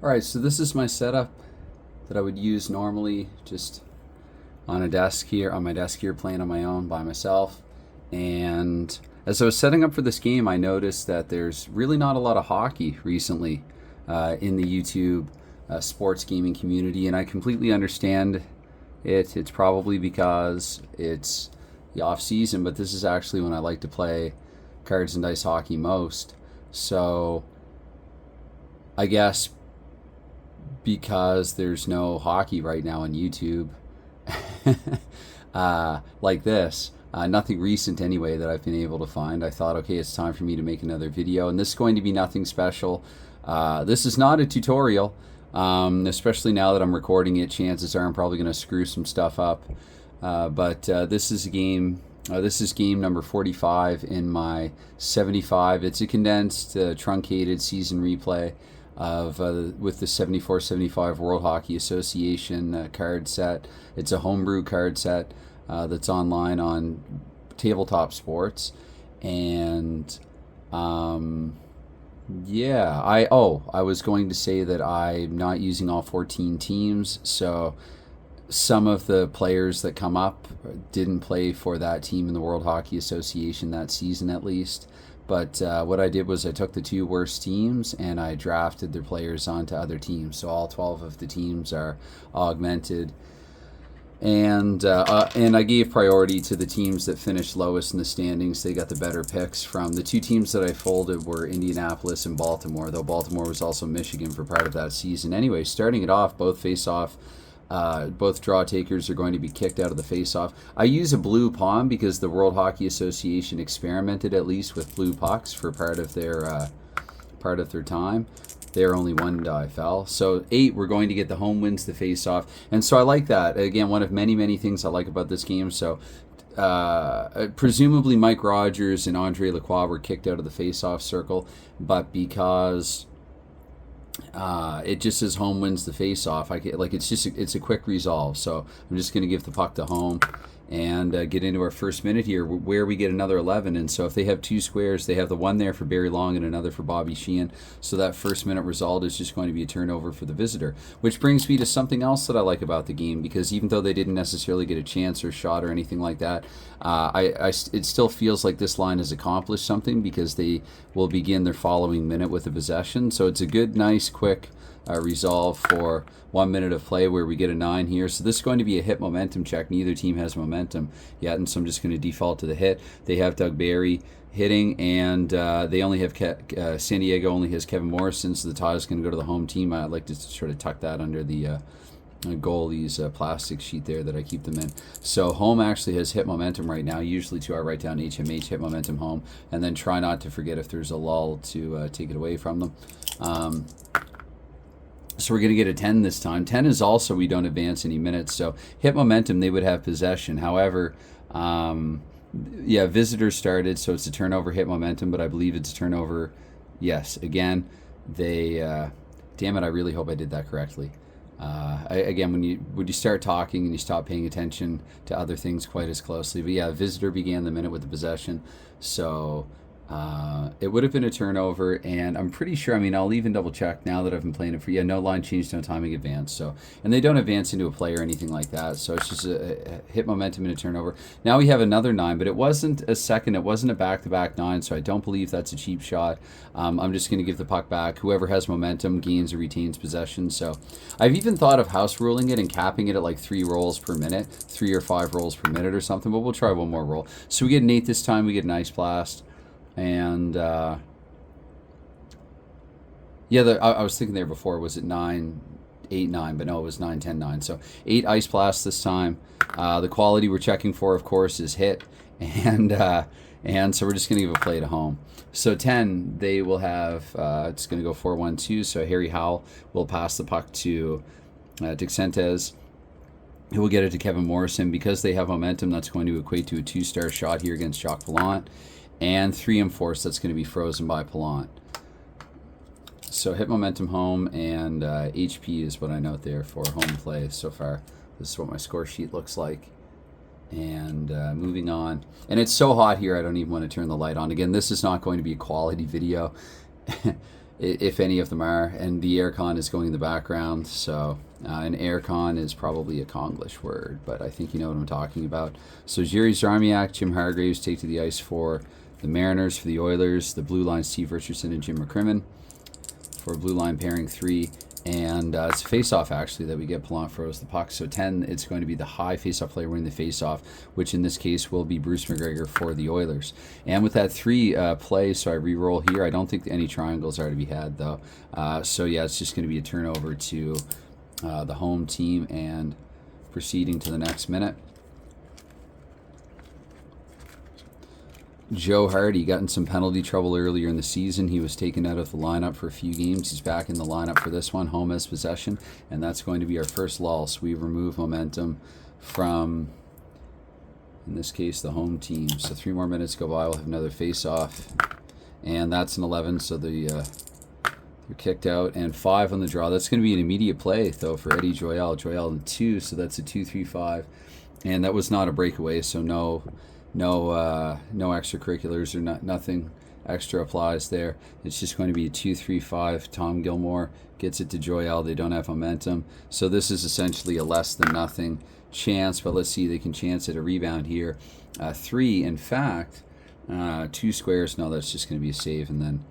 Alright, so this is my setup that I would use normally just on a desk here, on my desk here, playing on my own by myself. And as I was setting up for this game, I noticed that there's really not a lot of hockey recently in the YouTube sports gaming community, and I completely understand it. It's probably because it's the off season, but this is actually when I like to play cards and dice hockey most. So I guess because there's no hockey right now on YouTube, like this. Nothing recent anyway that I've been able to find. I thought, okay, it's time for me to make another video, and this is going to be nothing special. This is not a tutorial, especially now that I'm recording it. Chances are I'm probably going to screw some stuff up. But this is a game. This is game number 45 in my 75. It's a condensed, truncated season replay of with the 74-75 World Hockey Association card set. It's a homebrew card set that's online on Tabletop Sports, and yeah, I was going to say that I'm not using all 14 teams, so some of the players that come up didn't play for that team in the World Hockey Association that season, at least. But what I did was I took the two worst teams and I drafted their players onto other teams. So all 12 of the teams are augmented, and I gave priority to the teams that finished lowest in the standings. They got the better picks from the two teams that I folded were Indianapolis and Baltimore, though Baltimore was also Michigan for part of that season. Anyway, starting it off, both draw takers are going to be kicked out of the face-off. I use a blue pawn because the World Hockey Association experimented at least with blue pucks for part of their time. There only one die fell. So 8, we're going to get the home wins the face-off. And so I like that. Again, one of many things I like about this game. So presumably Mike Rogers and Andre Lacroix were kicked out of the face-off circle, but because it just says home wins the face-off, it's a quick resolve. So I'm just going to give the puck to home and get into our first minute here, where we get another 11. And so if they have two squares, they have the one there for Barry Long and another for Bobby Sheehan. So that first minute result is just going to be a turnover for the visitor, which brings me to something else that I like about the game, because even though they didn't necessarily get a chance or shot or anything like that, it still feels like this line has accomplished something, because they will begin their following minute with a possession. So it's a good, nice, quick resolve for 1 minute of play, where we get a 9 here. So this is going to be a hit momentum check. Neither team has momentum yet, and so I'm just going to default to the hit. They have Doug Barry hitting, and they only have San Diego only has Kevin Morrison, so the tie is going to go to the home team. I'd like to sort of tuck that under the goalie's plastic sheet there that I keep them in. So home actually has hit momentum right now. Usually I write down HMH, hit momentum home, and then try not to forget if there's a lull to take it away from them. So we're going to get a 10 this time. 10 is also we don't advance any minutes. So hit momentum, they would have possession. However, visitors started, so it's a turnover, hit momentum, but I believe it's a turnover. Yes, again, they... damn it, I really hope I did that correctly. Again, when you start talking and you stop paying attention to other things quite as closely. But yeah, visitor began the minute with the possession. So... it would have been a turnover, and I'm pretty sure, I'll even double check now that I've been playing it for, no line change, no timing advance. So, and they don't advance into a play or anything like that. So it's just a hit momentum and a turnover. Now we have another 9, but it wasn't a back-to-back 9, so I don't believe that's a cheap shot. I'm just going to give the puck back. Whoever has momentum gains or retains possession. So I've even thought of house ruling it and capping it at like 3 rolls per minute, 3 or 5 rolls per minute or something, but we'll try one more roll. So we get an 8 this time, we get an ice blast. And I was thinking there before, was it 9, 8, 9, but no, it was 9, 10, 9. So 8 ice blasts this time. The quality we're checking for, of course, is hit, and so we're just going to give a play to home. So 10, they will have, it's going to go 4-1-2, so Harry Howell will pass the puck to Dixentes, who will get it to Kevin Morrison. Because they have momentum, that's going to equate to a 2-star shot here against Jacques Gallant. And 3 enforced, that's going to be frozen by Pallant. So hit momentum home, and HP is what I note there for home play so far. This is what my score sheet looks like. And moving on. And it's so hot here, I don't even want to turn the light on. Again, this is not going to be a quality video. if any of them are, and the aircon is going in the background. So an aircon is probably a Konglish word, but I think you know what I'm talking about. So Jiri Zarmiak, Jim Hargraves take to the ice for the Mariners. For the Oilers, the blue line, Steve Richardson and Jim McCrimmon. For blue line pairing 3. And it's a face-off, actually, that we get. Palant throws the puck. So 10, it's going to be the high face-off player winning the face-off, which in this case will be Bruce McGregor for the Oilers. And with that 3 play, so I re-roll here. I don't think any triangles are to be had, though. So, yeah, it's just going to be a turnover to the home team and proceeding to the next minute. Joe Hardy got in some penalty trouble earlier in the season. He was taken out of the lineup for a few games. He's back in the lineup for this one. Home has possession, and that's going to be our first lull. So we remove momentum from, in this case, the home team. So 3 more minutes go by. We'll have another face-off, and that's an 11. So they're kicked out, and 5 on the draw. That's going to be an immediate play, though, for Eddie Joyal. Joyal in 2, so that's a 2-3-5, and that was not a breakaway. So no extracurriculars or nothing extra applies there. It's just going to be a 2-3-5. Tom Gilmore gets it to Joyal. They don't have momentum, so this is essentially a less than nothing chance. But let's see, they can chance at a rebound here. 3, in fact, 2 squares. No, that's just going to be a save, and then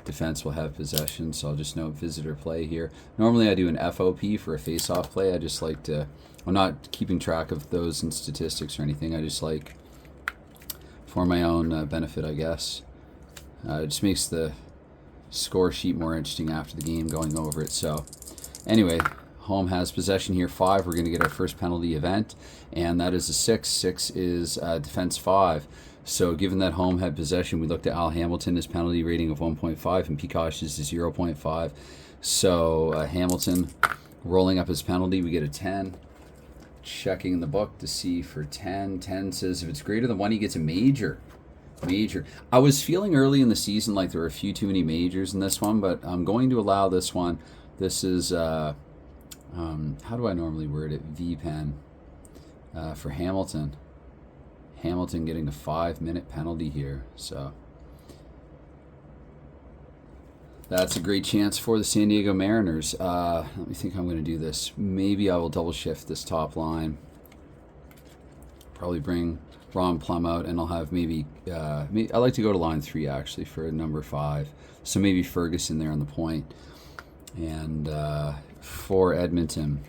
defense will have possession. So I'll just note visitor play here. Normally I do an FOP for a face-off play. I just like to. I'm not keeping track of those in statistics or anything. I just like, for my own benefit, I guess. It just makes the score sheet more interesting after the game going over it. So anyway, home has possession here. 5, we're going to get our first penalty event, and that is a 6. 6 is defense 5. So given that home had possession, we looked at Al Hamilton, his penalty rating of 1.5, and Peacock's is 0.5. So Hamilton rolling up his penalty, we get a 10. Checking in the book to see for 10. 10 says if it's greater than 1, he gets a major. I was feeling early in the season like there were a few too many majors in this one, but I'm going to allow this one. This is, how do I normally word it? V-pen for Hamilton. Hamilton getting a 5-minute penalty here. So that's a great chance for the San Diego Mariners. Let me think how I'm going to do this. Maybe I will double shift this top line. Probably bring Ron Plum out, and I'll have maybe I like to go to line 3 actually for number 5. So maybe Ferguson there on the point. And for Edmonton,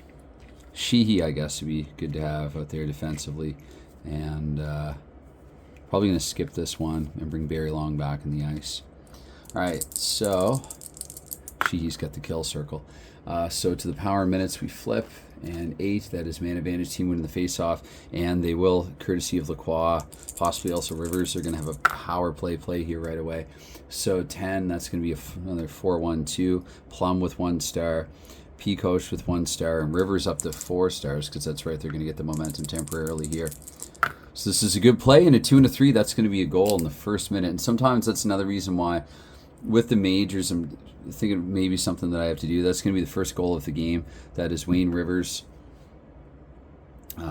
Sheehy, I guess, would be good to have out there defensively. And probably going to skip this one and bring Barry Long back in the ice. All right, so Sheehy's got the kill circle. So to the power minutes we flip, and 8, that is man advantage, team winning the face-off, and they will, courtesy of Lacroix, possibly also Rivers, they're going to have a power play here right away. So 10, that's going to be another 4-1-2, Plum with 1 star, Peacock with 1 star, and Rivers up to 4 stars, because that's right, they're going to get the momentum temporarily here. So this is a good play, and a 2 and a 3, that's going to be a goal in the first minute, and sometimes that's another reason why with the majors, I'm thinking maybe something that I have to do. That's going to be the first goal of the game. That is Wayne Rivers.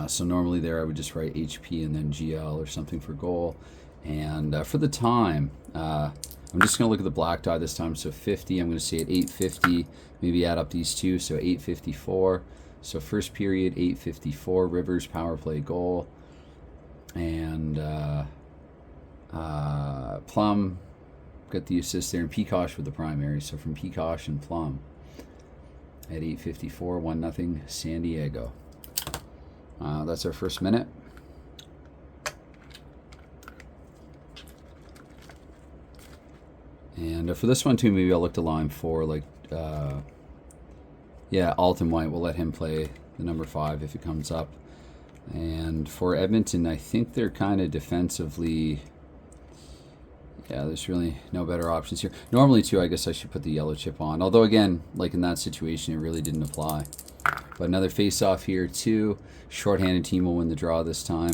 So normally there I would just write HP and then GL or something for goal. And for the time, I'm just going to look at the black die this time. So 50, I'm going to say at 8:50. Maybe add up these two. So 8:54. So first period, 8:54. Rivers power play goal. And Plum got the assist there, and Peacock with the primary. So from Peacock and Plum at 8:54, 1-0 San Diego. That's our first minute. And for this one too, maybe I'll look to line 4, like Alton White. We'll let him play the number 5 if it comes up. And for Edmonton, I think they're kind of defensively. Yeah, there's really no better options here. Normally, too, I guess I should put the yellow chip on. Although, again, like in that situation, it really didn't apply. But another face-off here, too. Short-handed team will win the draw this time.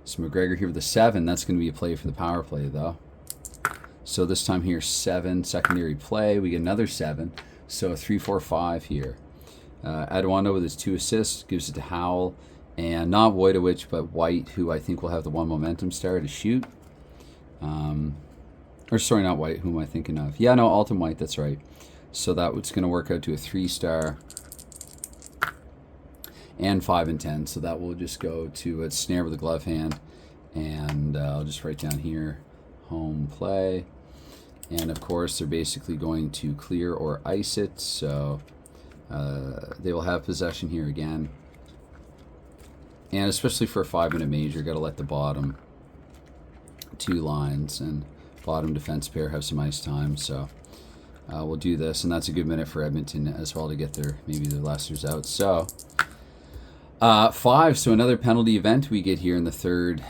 So McGregor here with the 7. That's going to be a play for the power play, though. So this time here, 7, secondary play. We get another 7. So 3-4-5 here. Aduando with his 2 assists gives it to Howell. And not Wojtowicz, but White, who I think will have the 1 momentum star to shoot. Or sorry, not white. Who am I thinking of? Yeah, no, Alton White. That's right. So that's going to work out to a 3-star and 5 and 10. So that will just go to a snare with a glove hand. And I'll just write down here, home play. And of course, they're basically going to clear or ice it. So they will have possession here again. And especially for a 5-minute major, got to let the bottom 2 lines and bottom defense pair have some ice time. So we'll do this, and that's a good minute for Edmonton as well to get maybe their lessers out. So 5, so another penalty event we get here in the third.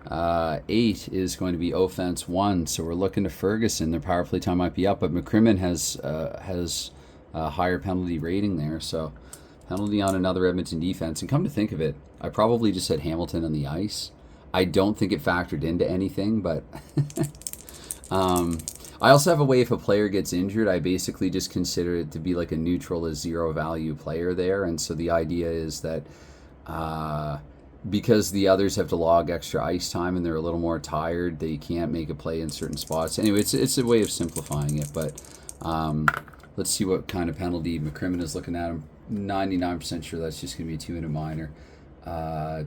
8 is going to be offense 1, so we're looking to Ferguson. Their power play time might be up, but McCrimmon has a higher penalty rating there, so penalty on another Edmonton defense. And come to think of it, I probably just had Hamilton on the ice. I don't think it factored into anything, but I also have a way if a player gets injured, I basically just consider it to be like a neutral as 0 value player there. And so the idea is that because the others have to log extra ice time and they're a little more tired, they can't make a play in certain spots. Anyway, it's a way of simplifying it, but let's see what kind of penalty McCrimmon is looking at. I'm 99% sure that's just going to be a 2-minute minor.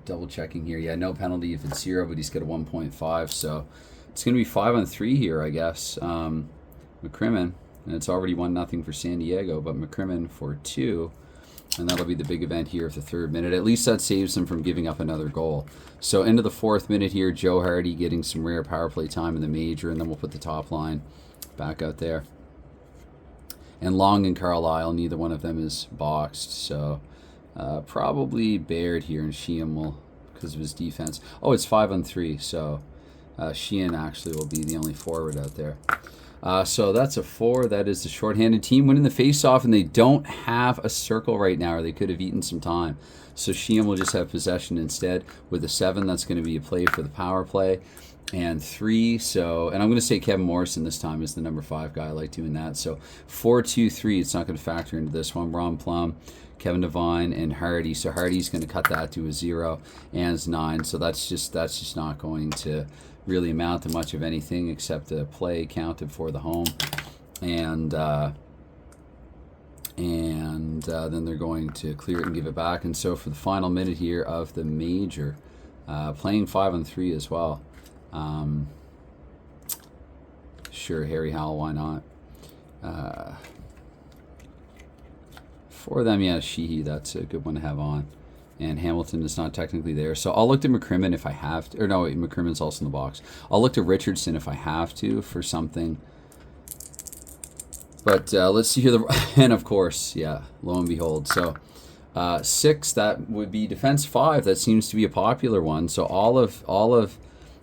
Double checking here. Yeah, no penalty if it's 0, but he's got a 1.5, so it's going to be 5 on 3 here, I guess. McCrimmon, and it's already 1-0 for San Diego, but McCrimmon for 2, and that'll be the big event here of the 3rd minute. At least that saves them from giving up another goal. So into the 4th minute here, Joe Hardy getting some rare power play time in the major, and then we'll put the top line back out there. And Long and Carlisle, neither one of them is boxed, so probably Baird here, and Sheehan will, because of his defense. Oh, it's 5 on 3, so Sheehan actually will be the only forward out there. So that's a 4. That is the shorthanded team winning the face-off, and they don't have a circle right now, or they could have eaten some time. So Sheehan will just have possession instead. With a 7, that's going to be a play for the power play. And 3, so, and I'm going to say Kevin Morrison this time is the number 5 guy. I like doing that. So 4-2-3, it's not going to factor into this one. Ron Plum, Kevin Devine, and Hardy. So Hardy's going to cut that to a 0 and it's 9. So that's just not going to really amount to much of anything except a play counted for the home. And then they're going to clear it and give it back. And so for the final minute here of the major, playing 5 on 3 as well. Sure, Harry Howell, why not? For them, yeah, Sheehy, that's a good one to have on. And Hamilton is not technically there. So I'll look to McCrimmon if I have to. Or no, wait, McCrimmon's also in the box. I'll look to Richardson if I have to for something. But let's see here. And of course, yeah, lo and behold. So 6, that would be defense 5. That seems to be a popular one. So all of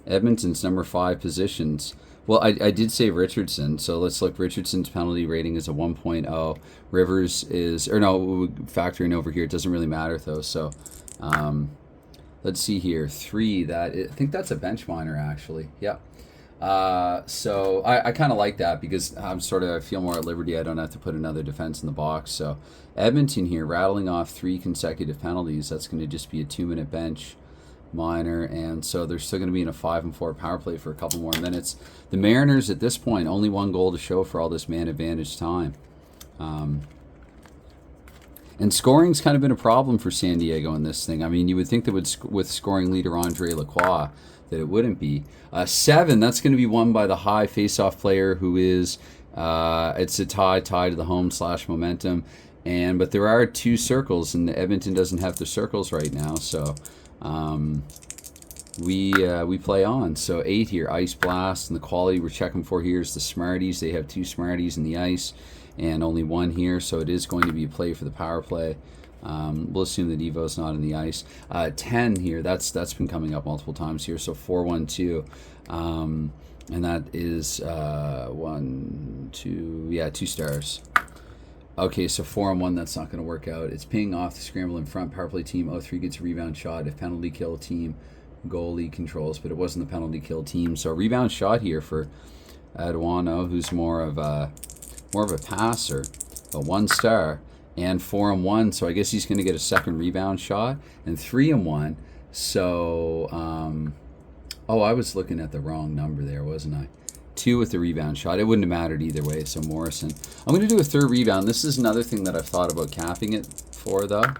Edmonton's number 5 positions. Well, I did say Richardson, so let's look. Richardson's penalty rating is a 1.0. Rivers is, or no, factoring over here, it doesn't really matter though. So let's see here. 3, I think that's a bench minor actually. Yeah. So I kind of like that because I feel more at liberty. I don't have to put another defense in the box. So Edmonton here rattling off 3 consecutive penalties. That's going to just be a 2-minute bench minor, and so they're still going to be in a 5 and 4 power play for a couple more minutes. The Mariners at this point only 1 goal to show for all this man advantage time, and scoring's kind of been a problem for San Diego in this thing. I mean, you would think that with scoring leader Andre Lacroix that it wouldn't be. 7, that's going to be won by the high face-off player who is it's a tie to the home/momentum, but there are 2 circles, and Edmonton doesn't have the circles right now, so we play on. So 8 here, Ice Blast, and the quality we're checking for here is the Smarties. They have 2 Smarties in the ice and only 1 here, so it is going to be a play for the power play. We'll assume that Evo's not in the ice. 10 here, that's been coming up multiple times here, so 4-1-2, and that is 2 stars. Okay, so 4-on-1, that's not going to work out. It's pinging off the scramble in front. Power play team 0-3 gets a rebound shot. If penalty kill team, goalie controls, but it wasn't the penalty kill team. So rebound shot here for Aduano, who's more of a passer, a 1 star, and 4-on-1. So I guess he's going to get a second rebound shot, and 3-on-1. So I was looking at the wrong number there, wasn't I? 2 with the rebound shot. It wouldn't have mattered either way, so Morrison. I'm going to do a third rebound. This is another thing that I've thought about capping it for, though.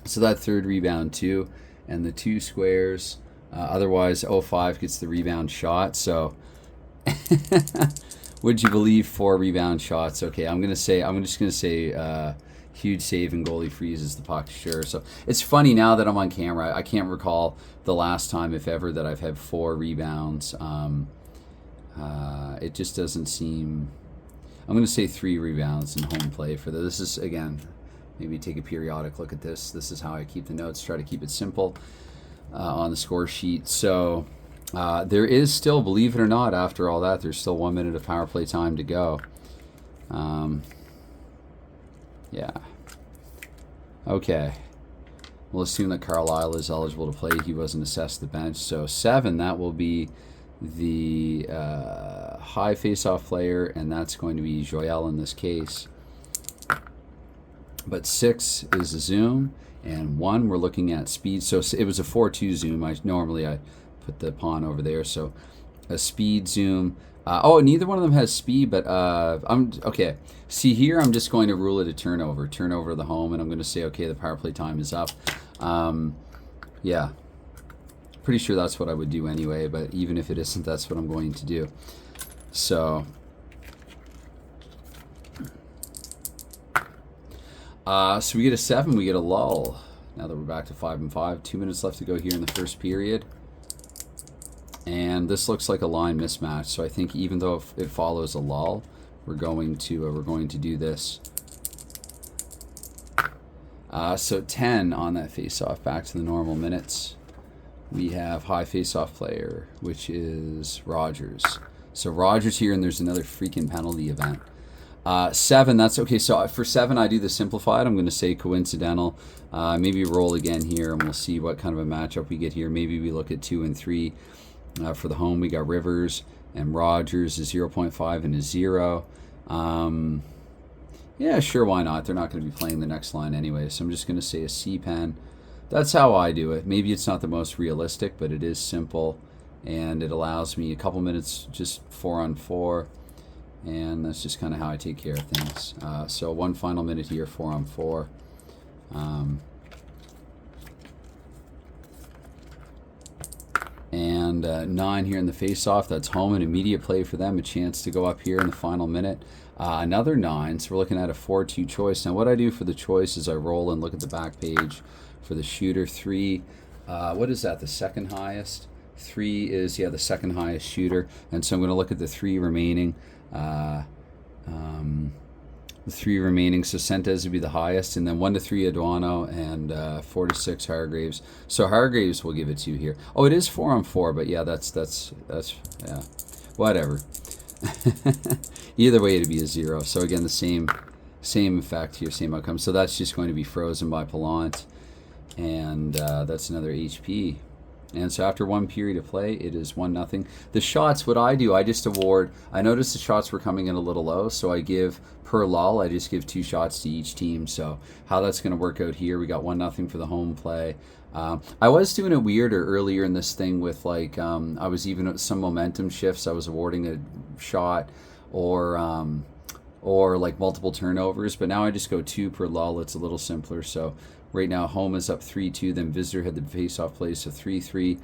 So that third rebound, 2, and the 2 squares. Otherwise, 05 gets the rebound shot. So, would you believe 4 rebound shots? Okay, I'm just going to say huge save and goalie freezes the puck, sure. So it's funny now that I'm on camera. I can't recall the last time, if ever, that I've had 4 rebounds. It just doesn't seem. I'm going to say 3 rebounds in home play for this. This is, again, maybe take a periodic look at this. This is how I keep the notes. Try to keep it simple on the score sheet. So there is still, believe it or not, after all that, there's still 1 minute of power play time to go. Yeah. Okay. We'll assume that Carlisle is eligible to play. He wasn't assessed the bench. So 7, that will be the high face-off player, and that's going to be Joel in this case. But 6 is a zoom, and 1 we're looking at speed. So it was a 4-2 zoom. Normally I put the pawn over there. So a speed zoom. Oh, neither one of them has speed, but okay. See here, I'm just going to rule it a turnover. Turnover of the home, and I'm going to say, okay, the power play time is up. Yeah. Pretty sure that's what I would do anyway, but even if it isn't, that's what I'm going to do. So we get a 7, we get a lull. Now that we're back to 5 and 5, 2 minutes left to go here in the first period. And this looks like a line mismatch, so I think even though it follows a lull, we're going to do this. So 10 on that face-off. Back to the normal minutes. We have high face-off player, which is Rogers. So Rogers here, and there's another freaking penalty event. 7, that's okay. So for 7, I do the simplified. I'm going to say coincidental. Maybe roll again here, and we'll see what kind of a matchup we get here. Maybe we look at 2 and 3. For the home, we got Rivers and Rogers is 0.5 and a 0. Yeah, sure, why not? They're not going to be playing the next line anyway, so I'm just going to say a C pen. That's how I do it. Maybe it's not the most realistic, but it is simple, and it allows me a couple minutes just 4 on 4, and that's just kind of how I take care of things. So 1 final minute here, 4 on 4. And 9 here in the face-off. That's home, an immediate play for them, a chance to go up here in the final minute. Another 9, so we're looking at a 4-2 choice. Now what I do for the choice is I roll and look at the back page for the shooter. 3, what is that, the second highest? 3 is, yeah, the second highest shooter. And so I'm going to look at the 3 remaining. The 3 remaining, so Sentes would be the highest, and then 1 to 3 Aduano, and 4 to 6 Hargreaves. So Hargreaves will give it to you here. Oh, it is 4 on 4, but yeah, that's yeah, whatever. Either way, it'd be a 0. So again, the same effect here, same outcome. So that's just going to be frozen by Pallant, and that's another HP. And so after 1 period of play, it is 1-0. The shots, what I do, I just award. I noticed the shots were coming in a little low, so I give per lull. I just give 2 shots to each team. So how that's going to work out here, we got 1-0 for the home play. I was doing it weirder earlier in this thing with like I was even at some momentum shifts. I was awarding a shot or like multiple turnovers, but now I just go 2 per lull. It's a little simpler. So right now, home is up 3-2. Then visitor had the face-off play, so 3-3.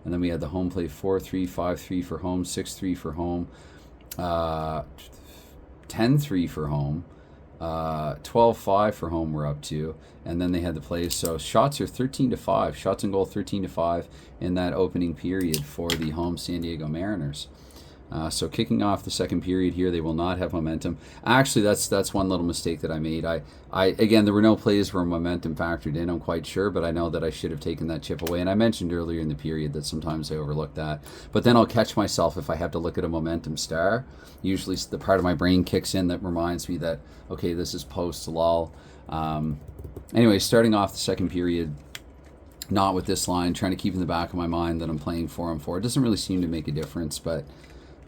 And then we had the home play 4-3, 5-3 for home, 6-3 for home, 10-3 for home, 12-5 for home we're up to. And then they had the plays. So shots are 13-5. Shots and goal 13-5 in that opening period for the home San Diego Mariners. So kicking off the second period here, they will not have momentum. Actually, that's one little mistake that I made. I again, there were no plays where momentum factored in, I'm quite sure, but I know that I should have taken that chip away. And I mentioned earlier in the period that sometimes I overlook that. But then I'll catch myself if I have to look at a momentum star. Usually the part of my brain kicks in that reminds me that, okay, this is post-lull. Anyway, starting off the second period, not with this line, trying to keep in the back of my mind that I'm playing 4 on 4. It doesn't really seem to make a difference, but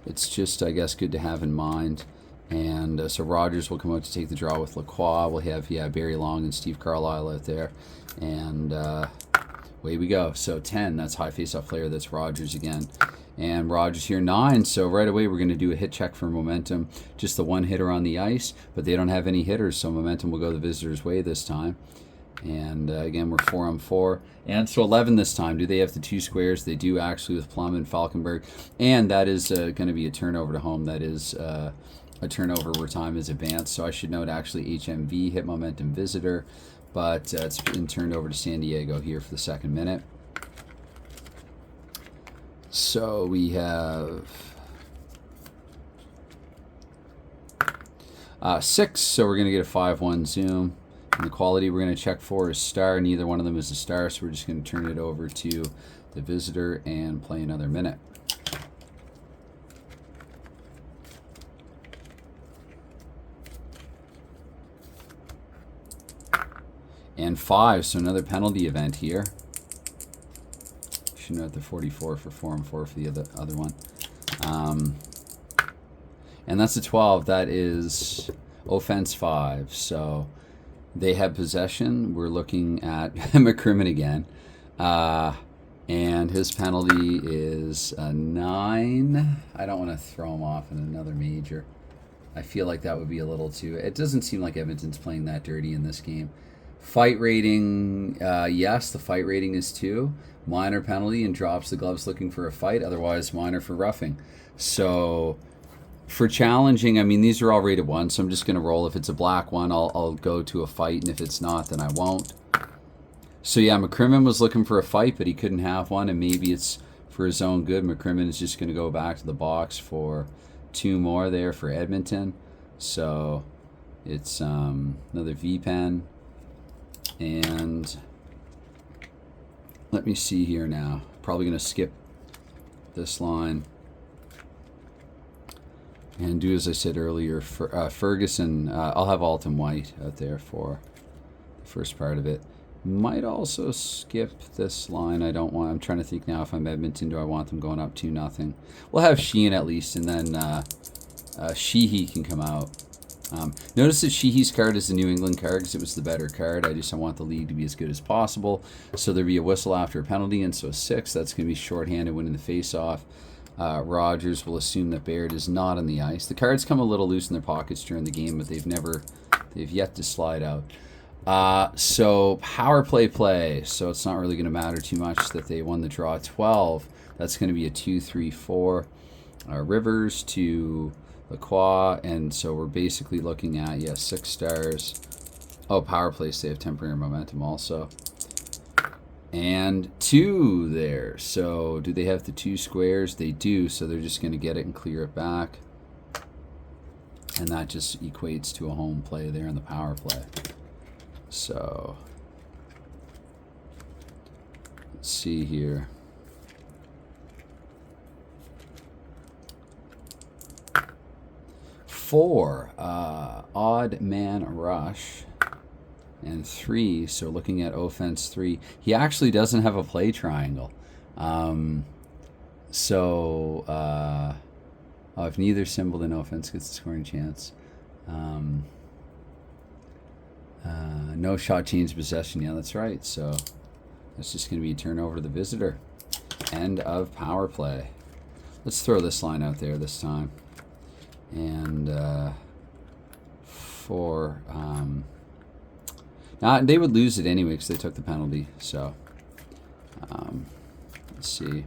it's just, I guess, good to have in mind. And so Rogers will come out to take the draw with Lacroix. We'll have, Barry Long and Steve Carlisle out there. And away we go. So 10, that's high face-off player. That's Rogers again. And Rogers here 9, so right away we're going to do a hit check for momentum. Just the one hitter on the ice, but they don't have any hitters, so momentum will go the visitors' way this time. And again, we're 4 on 4. And so 11 this time. Do they have the 2 squares? They do actually with Plum and Falkenberg. And that is going to be a turnover to home. That is a turnover where time is advanced. So I should note actually HMV, hit momentum visitor. But it's been turned over to San Diego here for the second minute. So we have 6, so we're going to get a 5-1 zoom. And the quality we're going to check for is star. Neither one of them is a star, so we're just going to turn it over to the visitor and play another minute. And 5, so another penalty event here. Should note the 44 for 4 and 4 for the other one. And that's a 12. That is offense 5. So they have possession. We're looking at McCrimmon again. And his penalty is a 9. I don't want to throw him off in another major. I feel like that would be a little too... It doesn't seem like Edmonton's playing that dirty in this game. Fight rating, yes, the fight rating is 2. Minor penalty and drops the gloves looking for a fight. Otherwise, minor for roughing. So for challenging, I mean, these are all rated 1, so I'm just going to roll. If it's a black one, I'll go to a fight, and if it's not, then I won't. So yeah, McCrimmon was looking for a fight, but he couldn't have one, and maybe it's for his own good. McCrimmon is just going to go back to the box for 2 more there for Edmonton. So it's another V-pen. And let me see here now. Probably going to skip this line and do as I said earlier. For Ferguson, I'll have Alton White out there for the first part of it. Might also skip this line. I don't want. I'm trying to think now. If I'm Edmonton, do I want them going up 2-0? We'll have Sheehan at least, and then Sheehy can come out. Notice that Sheehy's card is the New England card because it was the better card. I want the league to be as good as possible. So there'll be a whistle after a penalty, and so 6. That's going to be shorthanded winning the face-off. Rogers will assume that Baird is not on the ice. The cards come a little loose in their pockets during the game, but they've yet to slide out. So power play. So it's not really going to matter too much that they won the draw 12. That's going to be a 2-3-4. Rivers to WHA, and so we're basically looking at 6 stars. Oh, power plays, they have temporary momentum also. And 2 there. So do they have the 2 squares? They do, so they're just going to get it and clear it back. And that just equates to a home play there in the power play. So let's see here. 4, odd man rush, and 3, so looking at offense 3, he actually doesn't have a play triangle. If neither symbol in offense gets a scoring chance. No shot change possession, yeah, that's right, so that's just going to be a turnover to the visitor. End of power play. Let's throw this line out there this time. And now they would lose it anyway because they took the penalty. So let's see.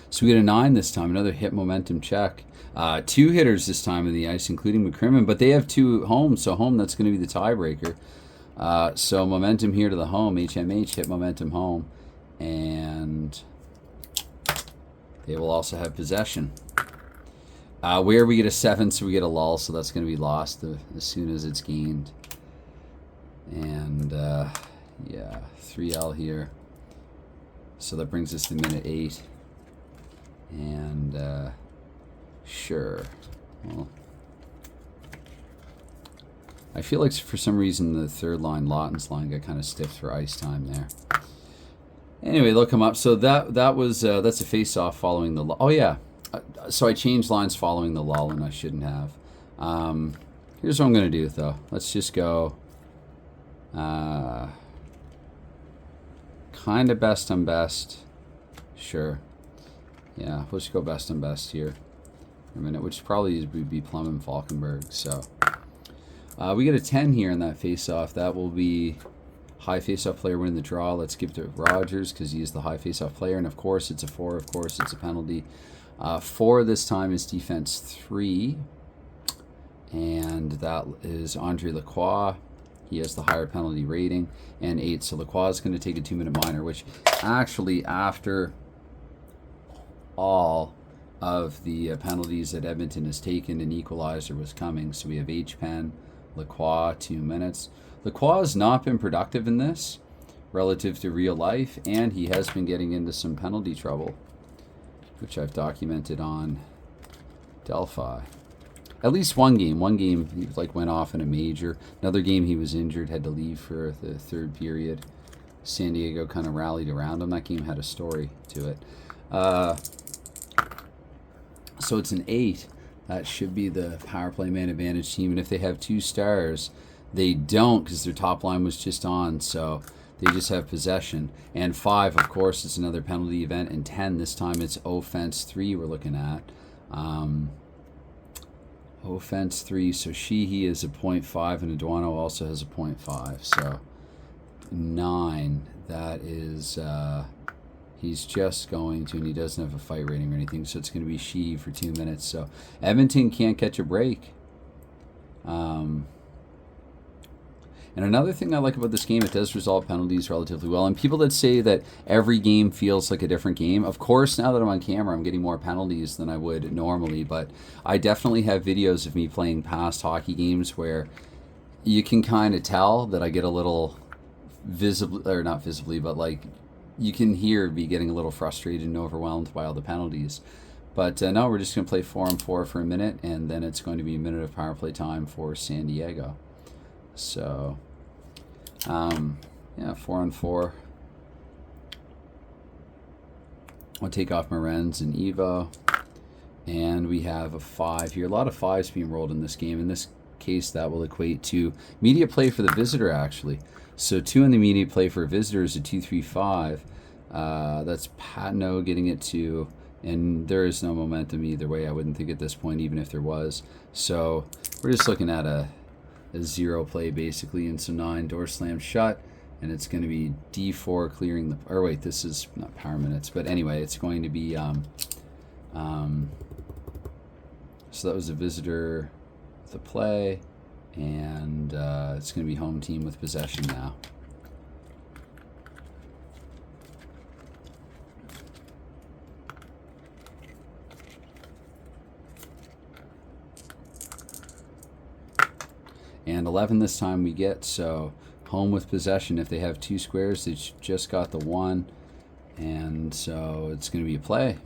So we get a 9 this time. Another hit momentum check. 2 hitters this time in the ice, including McCrimmon, but they have 2 home. So home, that's going to be the tiebreaker. So momentum here to the home. HMH hit momentum home, and they will also have possession. Where we get a 7, so we get a lull, so that's going to be lost as soon as it's gained. And, 3L here. So that brings us to minute 8. And, sure. Well, I feel like for some reason the third line, Lawton's line, got kind of stiff for ice time there. Anyway, they'll come up. So that was that's a face-off following the lull. Oh yeah, so I changed lines following the lull, and I shouldn't have. Here's what I'm gonna do though. Let's just go. Kind of best on best. Sure. Yeah, let's go best and best here for a minute, which probably would be Plum and Falkenberg. So we get a 10 here in that face-off. That will be high face-off player winning the draw. Let's give it to Rogers because he is the high face-off player. And of course, it's a 4. Of course, it's a penalty. 4 this time is defense 3. And that is Andre Lacroix. He has the higher penalty rating. And 8. So Lacroix is going to take a 2-minute minor, which actually, after all of the penalties that Edmonton has taken, an equalizer was coming. So we have H-Pen, Lacroix, 2 minutes. Lacroix has not been productive in this relative to real life, and he has been getting into some penalty trouble, which I've documented on Delphi. At least one game he went off in a major. Another game he was injured, had to leave for the third period. San Diego kind of rallied around him. That game had a story to it. So it's an 8. That should be the power play man advantage team. And if they have 2 stars, they don't because their top line was just on. So they just have possession. And 5, of course, is another penalty event. And 10, this time it's offense 3 we're looking at. Offense 3. So he is a 0.5 and Eduano also has a 0.5. So 9. That is... he's just going to, and he doesn't have a fight rating or anything, so it's going to be Shee for 2 minutes. So Edmonton can't catch a break. And another thing I like about this game, it does resolve penalties relatively well. And people that say that every game feels like a different game, of course, now that I'm on camera, I'm getting more penalties than I would normally. But I definitely have videos of me playing past hockey games where you can kind of tell that I get a little visibly, or not visibly, but like you can hear me getting a little frustrated and overwhelmed by all the penalties. But no, we're just going to play 4-on-4 for a minute, and then it's going to be a minute of power play time for San Diego. So, yeah, 4-on-4. I'll take off Morenz and Evo. And we have a 5 here. A lot of 5s being rolled in this game. In this case, that will equate to media play for the visitor, actually. So 2 in the media play for a visitor is a 2-3-5. That's Patno getting it to, and there is no momentum either way, I wouldn't think at this point, even if there was. So we're just looking at a 0 play basically, and so 9 door slam shut, and it's going to be D4 clearing the, or wait, this is not power minutes, but anyway, it's going to be so that was a visitor with a play, and it's going to be home team with possession now. And 11 this time we get, so home with possession. If they have 2 squares, they just got the 1, and so it's going to be a play.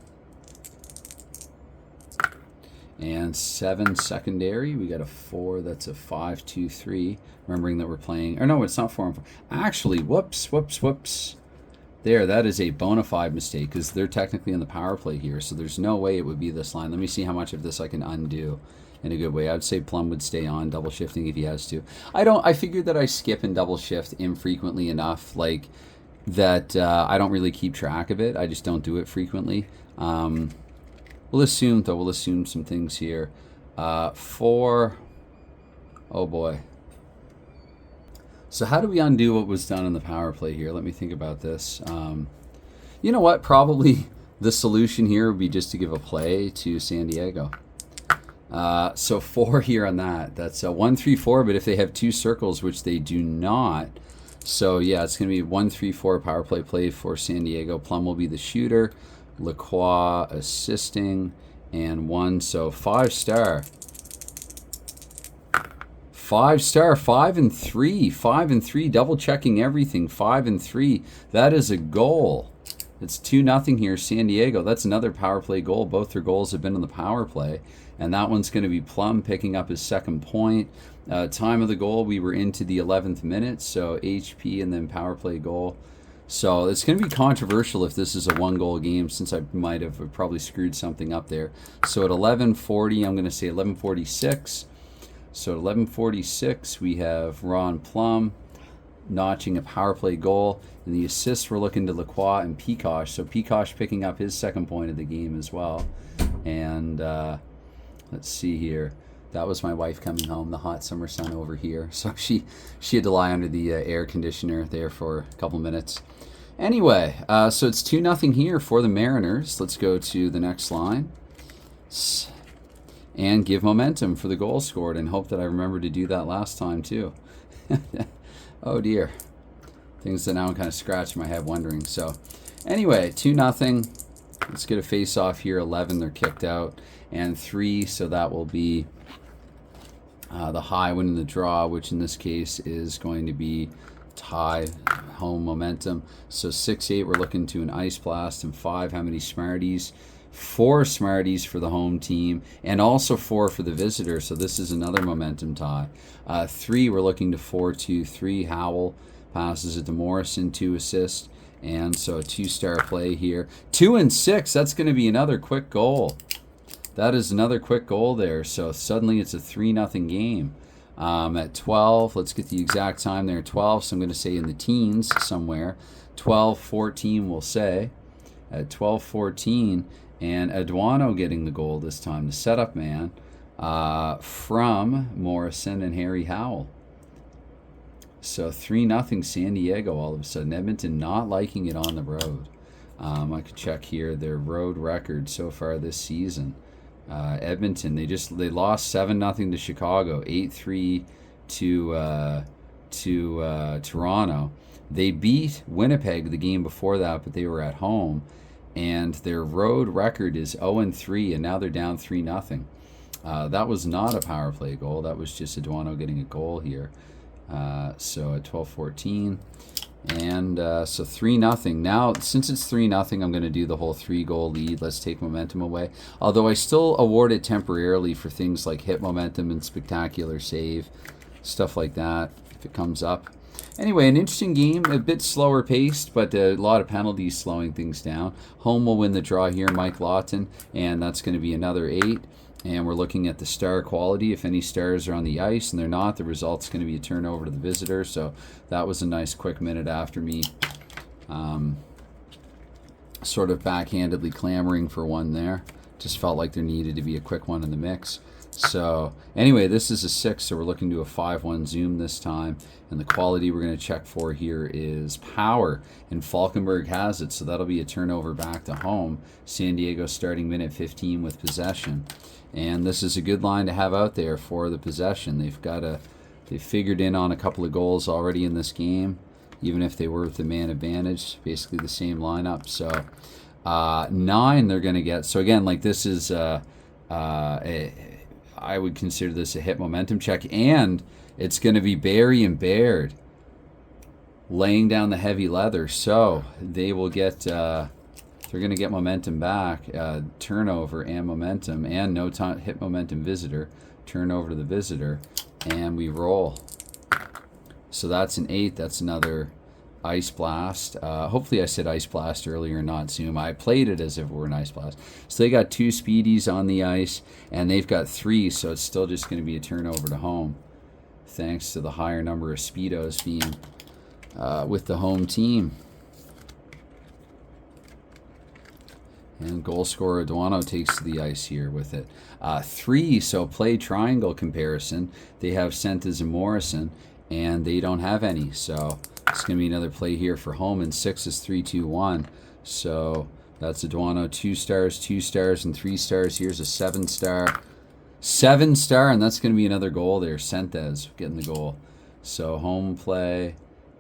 And 7 secondary, we got a 4, that's a 5-2-3. Remembering that we're playing, or no, it's not 4-on-4. Actually, whoops. There, that is a bona fide mistake because they're technically in the power play here, so there's no way it would be this line. Let me see how much of this I can undo in a good way. I would say Plum would stay on, double shifting if he has to. I figured that I skip and double shift infrequently enough, like that I don't really keep track of it. I just don't do it frequently. We'll assume some things here. 4, oh boy. So how do we undo what was done in the power play here? Let me think about this. You know what? Probably the solution here would be just to give a play to San Diego. So 4 here on that. That's a 1-3-4, but if they have 2 circles, which they do not, so yeah, it's going to be 1-3-4 power play for San Diego. Plum will be the shooter, Lacroix assisting, and 1, so 5-star. 5-star, 5-3, 5-3, double checking everything, 5-3. That is a goal. It's 2-0 here, San Diego. That's another power play goal. Both their goals have been on the power play. And that one's going to be Plum picking up his 2nd point. Time of the goal, we were into the 11th minute, so HP and then power play goal. So it's going to be controversial if this is a 1-goal game, since I might have probably screwed something up there. So at 11:40, I'm going to say 11:46. So at 11:46, we have Ron Plum. notching a power play goal. And the assists we're looking to Lacroix and Peacock. So Peacock picking up his second point of the game as well. And let's see here. That was my wife coming home, the hot summer sun over here. So she had to lie under the air conditioner there for a couple minutes. Anyway, so it's 2-0 here for the Mariners. Let's go to the next line. And give momentum for the goal scored, and hope that I remember to do that last time too. Oh dear. Things that now I'm kind of scratching my head wondering. So anyway, 2-0. Let's get a face off here. 11, they're kicked out. And 3, so that will be the high winning the draw, which in this case is going to be tie, home momentum. So 6-8, we're looking to an ice blast. And 5, how many Smarties? 4 Smarties for the home team, and also 4 for the visitor. So this is another momentum tie. 3, we're looking to 4-2-3. Howell passes it to Morrison, 2 assists. And so a 2-star play here. 2 and 6, that's going to be another quick goal. That is another quick goal there. So suddenly it's a 3-0 game. At 12, let's get the exact time there. 12, so I'm going to say in the teens somewhere. 12-14 we'll say. At 12-14, and Eduano getting the goal this time, the setup man, from Morrison and Harry Howell. So 3-0 San Diego all of a sudden. Edmonton not liking it on the road. I could check here their road record so far this season. Edmonton, they lost 7-0 to Chicago, 8-3 to Toronto. They beat Winnipeg the game before that, but they were at home. And their road record is 0-3, and now they're down 3-0. That was not a power play goal. That was just Eduano getting a goal here. So at 12-14. And so 3-0. Now, since it's 3-0, I'm going to do the whole 3-goal lead. Let's take momentum away. Although I still award it temporarily for things like hit momentum and spectacular save, stuff like that, if it comes up. Anyway, an interesting game, a bit slower paced, but a lot of penalties slowing things down. Home will win the draw here, Mike Lawton, and that's going to be another 8. And we're looking at the star quality. If any stars are on the ice, and they're not, the result's going to be a turnover to the visitor. So that was a nice quick minute after me sort of backhandedly clamoring for one there. Just felt like there needed to be a quick one in the mix. So anyway, this is a 6, so we're looking to a 5-1 zoom this time. And the quality we're going to check for here is power. And Falkenberg has it, so that'll be a turnover back to home. San Diego starting minute 15 with possession. And this is a good line to have out there for the possession. They've figured in on a couple of goals already in this game, even if they were with the man advantage, basically the same lineup. So 9 they're going to get. So again, like this is I would consider this a hit momentum check, and it's going to be Barry and Baird laying down the heavy leather. So they will get, they're going to get momentum back, turnover and momentum, and no time hit momentum visitor, turnover to the visitor, and we roll. So that's an 8. That's another ice blast. Hopefully I said ice blast earlier, not zoom. I played it as if it were an ice blast. So they got 2 speedies on the ice, and they've got 3, so it's still just going to be a turnover to home, thanks to the higher number of speedos being with the home team. And goal scorer Duano takes to the ice here with it. 3, so play triangle comparison. They have Sentas and Morrison, and they don't have any, so it's going to be another play here for home, and 6 is 3-2-1. So that's a Duano 2 stars, 2 stars, and 3 stars. Here's a 7-star. 7-star, and that's going to be another goal there. Sentes getting the goal. So home play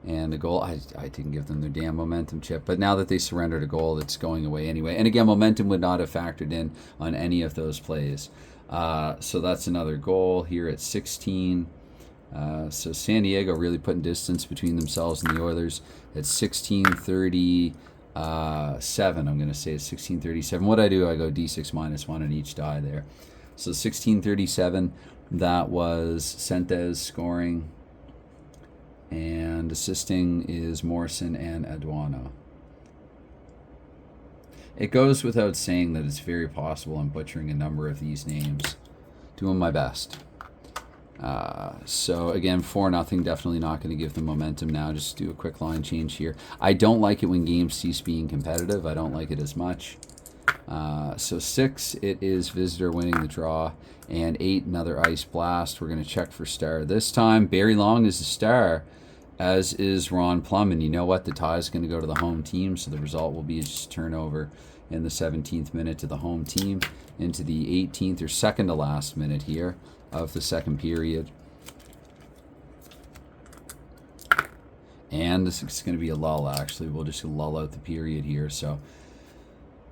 and a goal. I didn't give them their damn momentum chip, but now that they surrendered a goal, it's going away anyway. And again, momentum would not have factored in on any of those plays. So that's another goal here at 16. So San Diego really putting distance between themselves and the Oilers at 16:37. I'm going to say it's 16:37. What I do, I go D6 -1 on each die there. So 16:37, that was Sentes scoring, and assisting is Morrison and Eduano. It goes without saying that it's very possible I'm butchering a number of these names. Doing my best. So again, 4-0, definitely not going to give them momentum now. Just do a quick line change here. I don't like it when games cease being competitive. I don't like it as much. So 6, it is visitor winning the draw. And 8, another ice blast. We're going to check for star. This time, Barry Long is the star, as is Ron Plum. And you know what? The tie is going to go to the home team, so the result will be just turnover in the 17th minute to the home team into the 18th or second to last minute here of the second period. And this is going to be a lull, actually. We'll just lull out the period here. So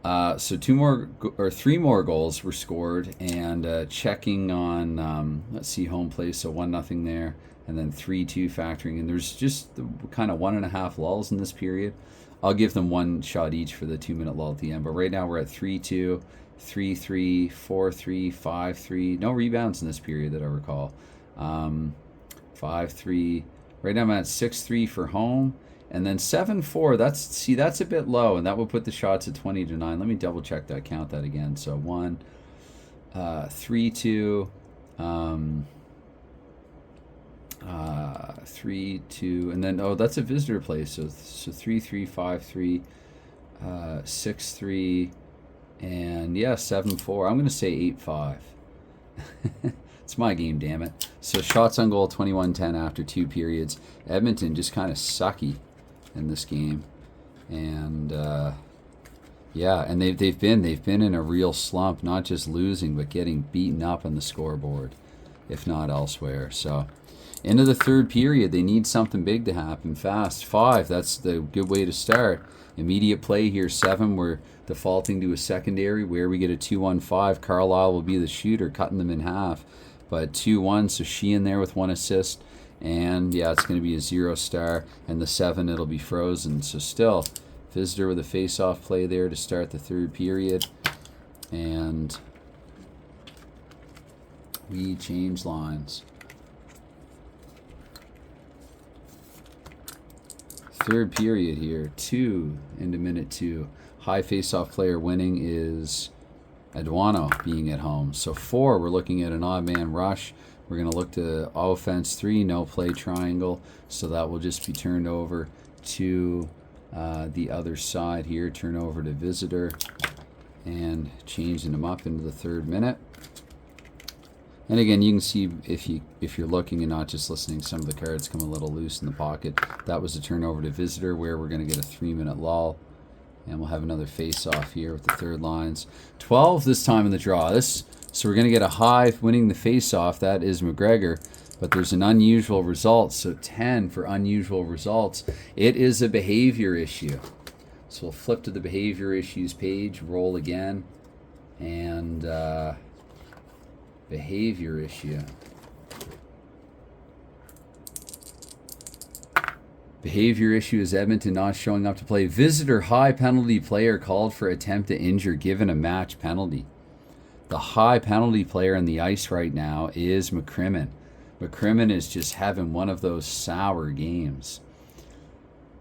so 3 more goals were scored, and checking on, let's see, home play, so 1-0 there, and then 3-2 factoring, and there's just kind of 1.5 lulls in this period. I'll give them 1 shot each for the 2-minute lull at the end, but right now we're at 3-2, 3-3, 4-3, 5-3, no rebounds in this period that I recall, 5-3, right now I'm at 6-3 for home. And then 7-4, that's a bit low, and that will put the shots at 20-9. Let me double check that, count that again. So 1, 3-2, 3-2, and then that's a visitor play. So 3-3, 5-3, 6-3, and yeah, 7-4. I'm gonna say 8-5. It's my game, damn it. So shots on goal, 21-10 after 2 periods. Edmonton just kind of sucky in this game, and yeah, and they've been in a real slump, not just losing but getting beaten up on the scoreboard, if not elsewhere. So into the third period, they need something big to happen fast. 5, that's the good way to start. Immediate play here. 7, we're defaulting to a secondary where we get a 2-1-5. Carlisle will be the shooter, cutting them in half, but 2-1, so she in there with 1 assist. And yeah, it's going to be a 0 star, and the 7, it'll be frozen. So still, visitor with a face-off play there to start the third period. And we change lines. Third period here, 2 into minute 2. High face-off player winning is Eduano being at home. So 4, we're looking at an odd man rush. We're going to look to offense 3, no play triangle. So that will just be turned over to the other side here. Turn over to visitor and changing them up into the third minute. And again, you can see if you're looking and not just listening, some of the cards come a little loose in the pocket. That was a turnover to visitor where we're going to get a 3-minute lull. And we'll have another face-off here with the third lines. 12 this time in the draw. So we're going to get a high winning the face-off. That is McGregor. But there's an unusual result. So 10 for unusual results. It is a behavior issue. So we'll flip to the behavior issues page. Roll again. And behavior issue. Behavior issue is Edmonton not showing up to play. Visitor high penalty player called for attempt to injure, given a match penalty. The high penalty player on the ice right now is McCrimmon. McCrimmon is just having one of those sour games.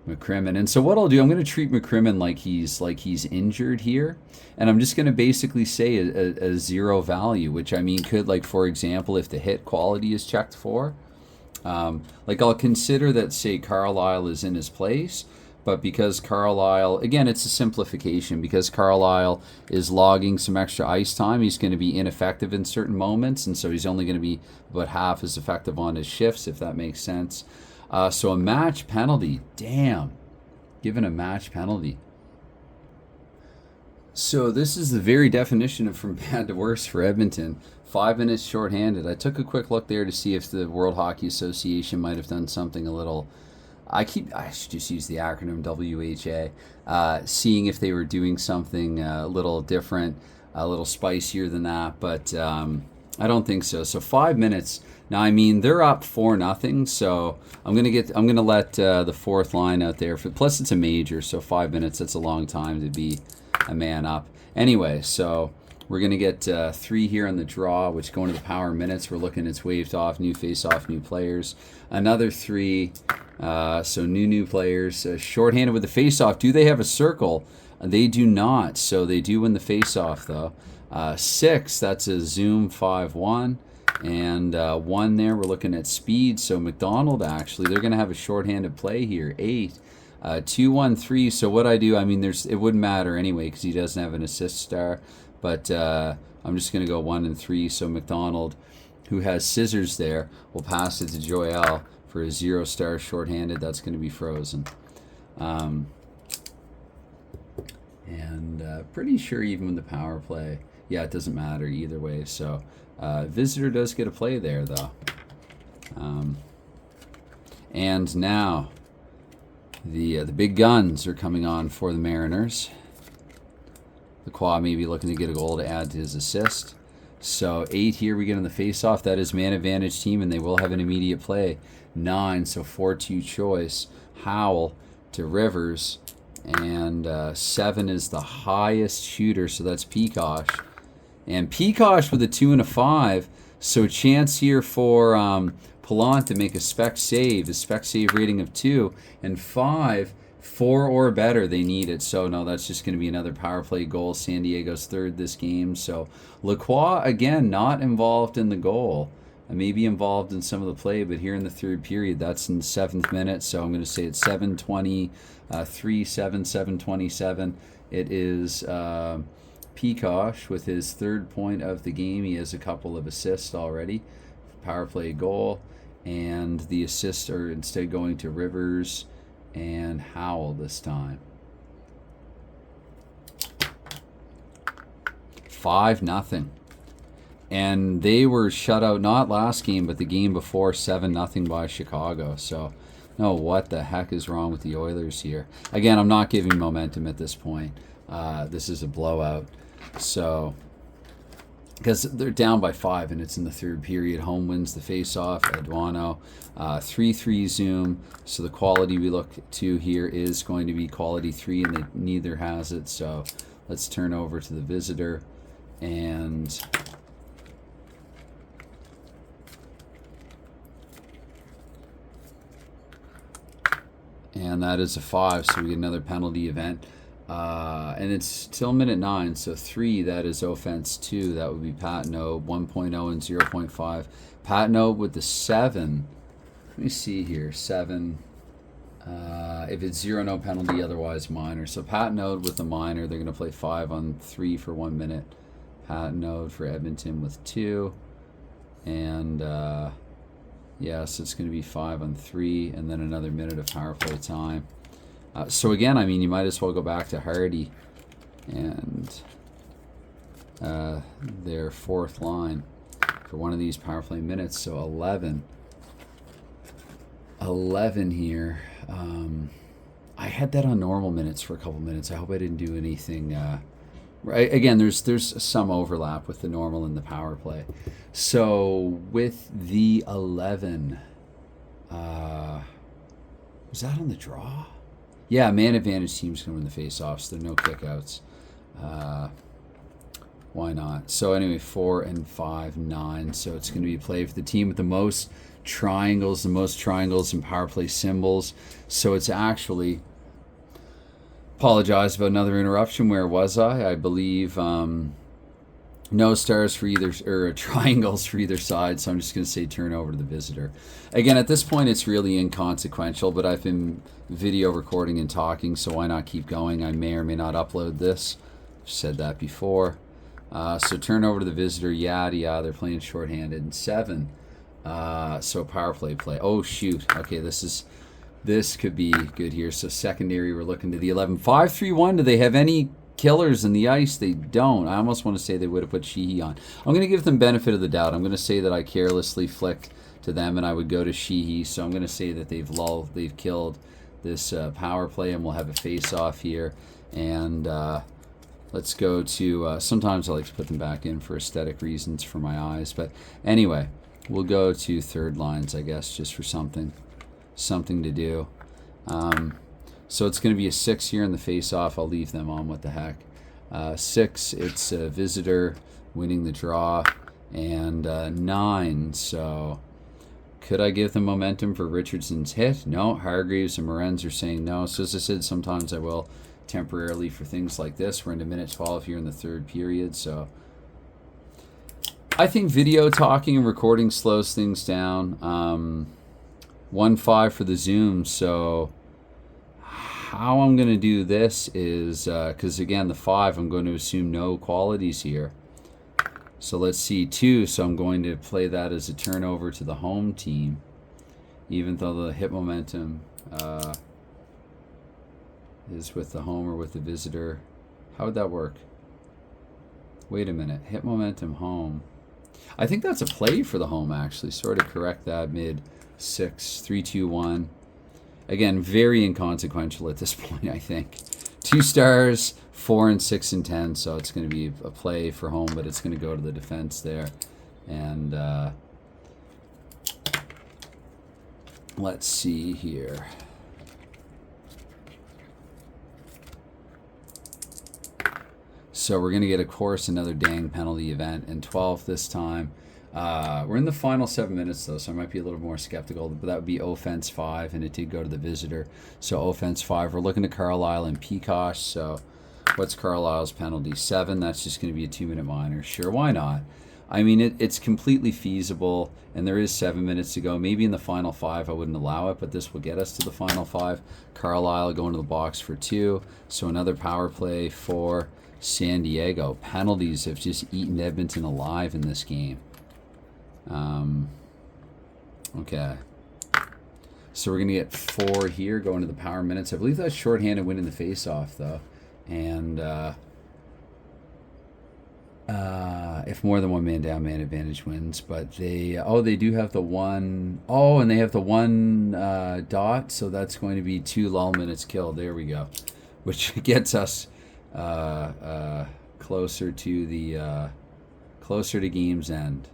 McCrimmon. And so what I'll do, I'm going to treat McCrimmon like he's injured here. And I'm just going to basically say a 0 value, which I mean could, like, for example, if the hit quality is checked for, like I'll consider that, say, Carlisle is in his place, but because Carlisle, again, it's a simplification, because Carlisle is logging some extra ice time, he's going to be ineffective in certain moments, and so he's only going to be about half as effective on his shifts, if that makes sense. So a match penalty, damn, given a match penalty. So this is the very definition of from bad to worse for Edmonton. 5 minutes shorthanded. I took a quick look there to see if the World Hockey Association might have done something a little, I should just use the acronym WHA, seeing if they were doing something a little different, a little spicier than that, but I don't think so. So 5 minutes. Now, I mean, they're up 4-0, so I'm gonna let the fourth line out there. Plus, it's a major, so 5 minutes, that's a long time to be a man up. Anyway, so we're going to get 3 here on the draw, which go into the power minutes. We're looking, it's waved off, new face-off, new players. Another 3, so new players. Shorthanded with the face-off. Do they have a circle? They do not, so they do win the face-off, though. 6, that's a Zoom 5-1. And 1 there, we're looking at speed. So McDonald, actually, they're going to have a shorthanded play here. 8. 2, 1, 3. So what I do, I mean, it wouldn't matter anyway because he doesn't have an assist star. But I'm just going to go 1 and 3. So McDonald, who has scissors there, will pass it to Joel for a 0-star shorthanded. That's going to be frozen. And pretty sure even with the power play, yeah, it doesn't matter either way. So visitor does get a play there, though. And now the big guns are coming on for the Mariners. WHA may be looking to get a goal to add to his assist. So 8 here we get on the face-off. That is man advantage team, and they will have an immediate play. 9, so 4-2 choice. Howell to Rivers. And 7 is the highest shooter, so that's Peacock. And Peacock with a 2 and a 5. So chance here for Palant to make a spec save rating of 2. And 5, 4 or better, they need it. So no, that's just going to be another power play goal. San Diego's 3rd this game. So WHA, again, not involved in the goal. Maybe involved in some of the play, but here in the 3rd period, that's in the 7th minute. So I'm going to say it's 7:23, 7:27. It is Peacock with his 3rd point of the game. He has a couple of assists already. Power play goal. And the assists are instead going to Rivers and Howell this time. 5-0. And they were shut out, not last game, but the game before, 7-0 by Chicago. So, no, what the heck is wrong with the Oilers here? Again, I'm not giving momentum at this point. This is a blowout. So, because they're down by 5 and it's in the 3rd period. Home wins the face-off. Eduano, 3-3 zoom. So the quality we look to here is going to be quality 3, and neither has it. So let's turn over to the visitor. And that is a 5, so we get another penalty event. And it's still minute 9, so 3, that is offense 2. That would be Patino, 1.0 and 0.5. Patino with the 7. Let me see here, 7. If it's 0, no penalty, otherwise minor. So Patino with the minor, they're going to play 5 on 3 for 1 minute. Patino for Edmonton with 2. And yeah, so it's going to be 5 on 3, and then another minute of power play time. So again, I mean, you might as well go back to Hardy and their 4th line for one of these power play minutes. So 11 here. I had that on normal minutes for a couple minutes. I hope I didn't do anything. Right, again, there's some overlap with the normal and the power play. So with the 11, was that on the draw? Yeah, man advantage team's going to win the face-offs. There are no kickouts. Why not? So anyway, 4 and 5, 9. So it's going to be played for the team with the most triangles and power play symbols. So it's actually, apologize about another interruption. Where was I? I believe no stars for either, or triangles for either side. So I'm just going to say turn over to the visitor. Again, at this point, it's really inconsequential, but I've been video recording and talking, so why not keep going? I may or may not upload this. I've said that before. So turn over to the visitor. Yada yada. They're playing shorthanded. And 7. So power play. Oh shoot. Okay, this could be good here. So secondary, we're looking to the 11. 5-3-1. Do they have any killers in the ice? They don't. I almost want to say they would have put Sheehy on. I'm going to give them benefit of the doubt. I'm going to say that I carelessly flicked to them and I would go to Sheehy. So I'm going to say that they've killed this power play, and we'll have a face-off here. And let's go to, sometimes I like to put them back in for aesthetic reasons for my eyes. But anyway, we'll go to third lines, I guess, just for something to do. So it's going to be a 6 here in the face-off. I'll leave them on. What the heck. 6, it's a visitor winning the draw. And 9, so could I give them momentum for Richardson's hit? No. Hargreaves and Morenz are saying no. So as I said, sometimes I will temporarily for things like this. We're into minute 12 here in the 3rd period. So I think video talking and recording slows things down. 1.5 for the Zoom. So how I'm going to do this is, because again, the 5, I'm going to assume no qualities here. So let's see, 2. So I'm going to play that as a turnover to the home team, even though the hit momentum is with the home or with the visitor. How would that work? Wait a minute. Hit momentum home. I think that's a play for the home, actually. Sort of correct that mid 6, 3, 2, 1. Again, very inconsequential at this point, I think. 2 stars, 4 and 6 and 10. So it's going to be a play for home, but it's going to go to the defense there. And let's see here. So we're going to get, of course, another dang penalty event, and 12 this time. We're in the final 7 minutes, though, so I might be a little more skeptical. But that would be offense 5, and it did go to the visitor. So offense 5. We're looking at Carlisle and Peacock. So what's Carlisle's penalty? 7. That's just going to be a 2-minute minor. Sure, why not? I mean, it's completely feasible, and there is 7 minutes to go. Maybe in the final 5 I wouldn't allow it, but this will get us to the final 5. Carlisle going to the box for 2. So another power play for San Diego. Penalties have just eaten Edmonton alive in this game. Okay. So we're going to get 4 here going to the power minutes. I believe that's shorthanded winning the face-off, though. And if more than one man down, man advantage wins. But they do have the 1. Oh, and they have the 1 dot. So that's going to be 2 lull minutes killed. There we go. Which gets us closer to game's end.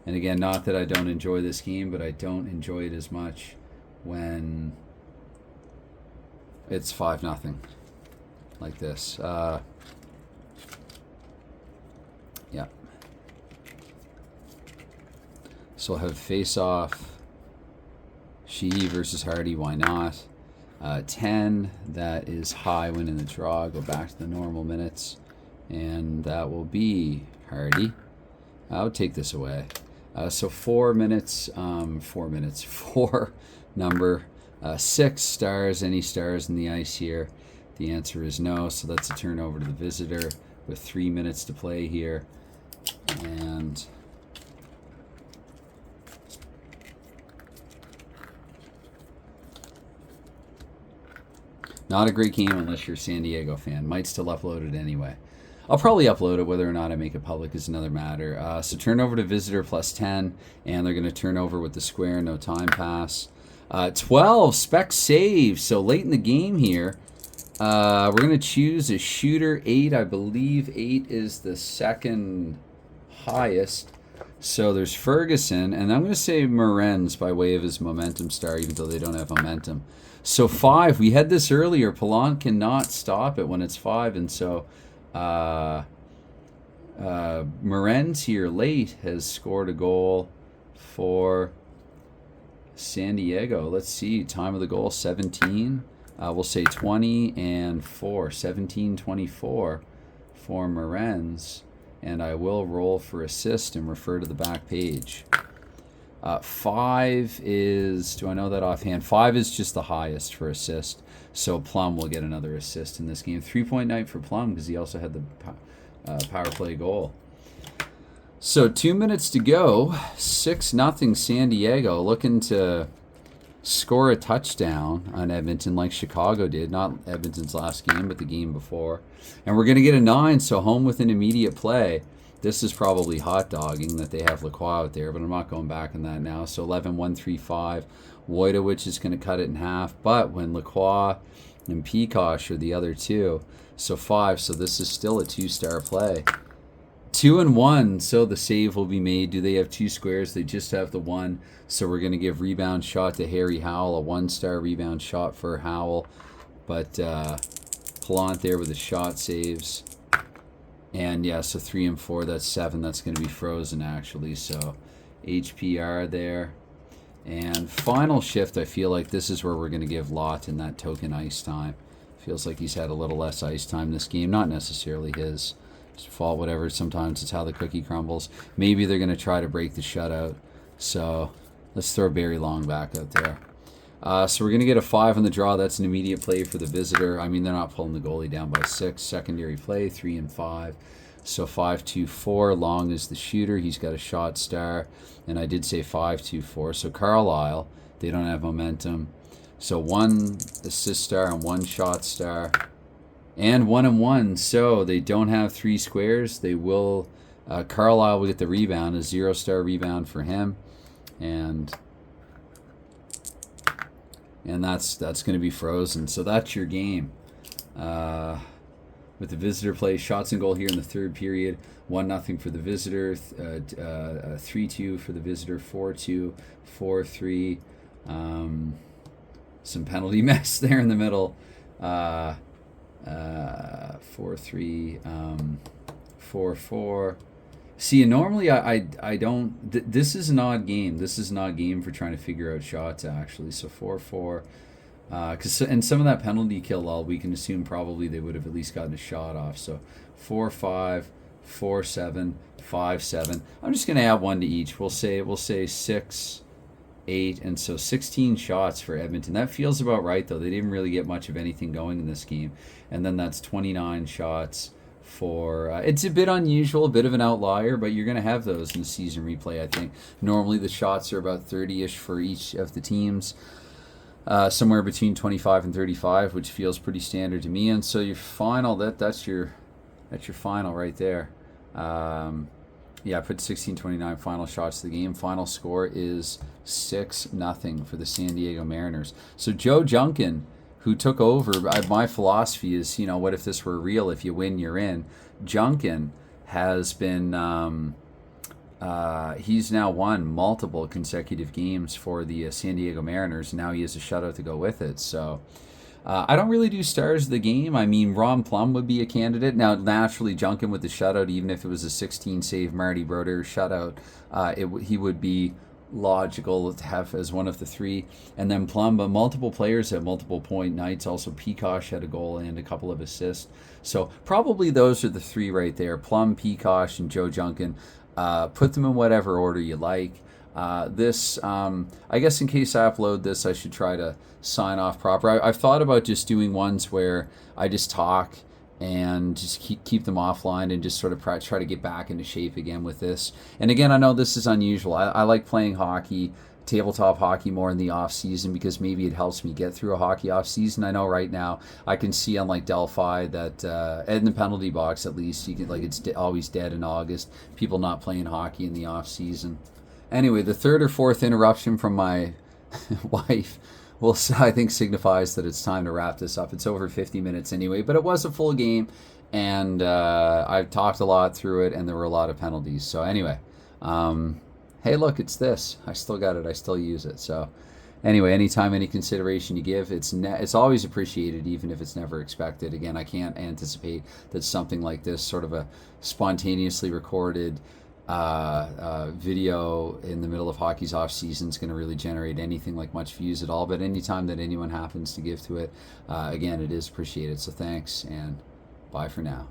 And again, not that I don't enjoy this game, but I don't enjoy it as much when it's 5-0 like this. Yeah. So we'll have face-off. Sheehy versus Hardy. Why not? 10. That is high winning the draw. Go back to the normal minutes. And that will be Hardy. I'll take this away. So 4 minutes. 4 minutes. 4 number. 6 stars. Any stars in the ice here? The answer is no. So that's a turnover to the visitor with 3 minutes to play here. And not a great game unless you're a San Diego fan. Might still upload it anyway. I'll probably upload it. Whether or not I make it public is another matter. So turnover to visitor plus 10. And they're going to turn over with the square. No time pass. 12. Spec save. So late in the game here. We're going to choose a shooter. 8. I believe 8 is the second highest. So there's Ferguson. And I'm going to say Morenz by way of his momentum star, even though they don't have momentum. So 5. We had this earlier. Palant cannot stop it when it's 5. And so Morenz here late has scored a goal for San Diego. Let's see. Time of the goal, 17. We'll say 20 and 4. 17-24 for Morenz. And I will roll for assist and refer to the back page. 5 is, do I know that offhand? 5 is just the highest for assist. So Plum will get another assist in this game. 3-point night for Plum because he also had the power play goal. So 2 minutes to go. 6-0 San Diego, looking to score a touchdown on Edmonton like Chicago did. Not Edmonton's last game, but the game before. And we're going to get a 9, so home with an immediate play. This is probably hot dogging that they have Lacroix out there, but I'm not going back on that now. So 11-1-3-5. Wojtowicz is going to cut it in half. But when Lacroix and Peacock are the other 2, so 5. So this is still a 2-star play. 2 and 1, so the save will be made. Do they have 2 squares? They just have the 1. So we're going to give rebound shot to Harry Howell, a 1-star rebound shot for Howell. But Palant there with the shot saves. And yeah, so 3 and 4, that's 7. That's going to be frozen actually. So HPR there. And final shift, I feel like this is where we're going to give Lawton that token ice time. Feels like he's had a little less ice time this game. Not necessarily his. fault, whatever. Sometimes it's how the cookie crumbles. Maybe they're going to try to break the shutout. So let's throw Barry Long back out there. So we're going to get a 5 on the draw. That's an immediate play for the visitor. I mean, they're not pulling the goalie down by 6. Secondary play, 3 and 5. So 5-2-4. Long is the shooter. He's got a shot star. And I did say 5-2-4. So Carlisle, they don't have momentum. So 1 assist star and 1 shot star. And 1 and 1. So they don't have 3 squares. They will. Carlisle will get the rebound, a 0-star rebound for him. And that's going to be frozen. So that's your game. With the visitor play, shots and goal here in the third period. 1-0 for the visitor. 3-2 for the visitor. 4-2, 4-3. Some penalty mess there in the middle. 4-3. 4-4. See, normally I don't. This is an odd game. This is an odd game for trying to figure out shots, actually. So 4-4. And some of that penalty kill all, we can assume probably they would have at least gotten a shot off. So 4-5, 4-7, 5-7. I'm just going to add 1 to each. We'll say 6, 8, and so 16 shots for Edmonton. That feels about right, though. They didn't really get much of anything going in this game. And then that's 29 shots for it's a bit unusual, a bit of an outlier, but you're going to have those in the season replay, I think. Normally the shots are about 30-ish for each of the teams, somewhere between 25 and 35, which feels pretty standard to me. And so your final, that's your final right there. I put 16-29 final shots of the game. Final score is 6-0 for the San Diego Mariners. So Joe Junkin, who took over, my philosophy is, what if this were real? If you win, you're in. Junkin has been, he's now won multiple consecutive games for the San Diego Mariners. Now he has a shutout to go with it. So I don't really do stars of the game. I mean, Ron Plum would be a candidate. Now, naturally, Junkin with the shutout, even if it was a 16-save Marty Brodeur shutout, he would be logical to have as one of the 3. And then Plum, but multiple players had multiple point nights. Also, Peacock had a goal and a couple of assists. So probably those are the 3 right there. Plum, Peacock, and Joe Junkin. Put them in whatever order you like. I guess in case I upload this, I should try to sign off proper. I've thought about just doing ones where I just talk and just keep them offline and just sort of try to get back into shape again with this. And again, I know this is unusual. I like playing hockey, tabletop hockey, more in the off season because maybe it helps me get through a hockey off season. I know right now I can see on like Delphi that in the penalty box at least you can it's always dead in August. People not playing hockey in the off season. Anyway, the 3rd or 4th interruption from my wife I think signifies that it's time to wrap this up. It's over 50 minutes anyway, but it was a full game, and I've talked a lot through it, and there were a lot of penalties. So anyway, hey, look, it's this. I still got it. I still use it. So anyway, anytime, any consideration you give, it's always appreciated, even if it's never expected. Again, I can't anticipate that something like this, sort of a spontaneously recorded video in the middle of hockey's off season is going to really generate anything like much views at all. But anytime that anyone happens to give to it, again, it is appreciated. So thanks, and bye for now.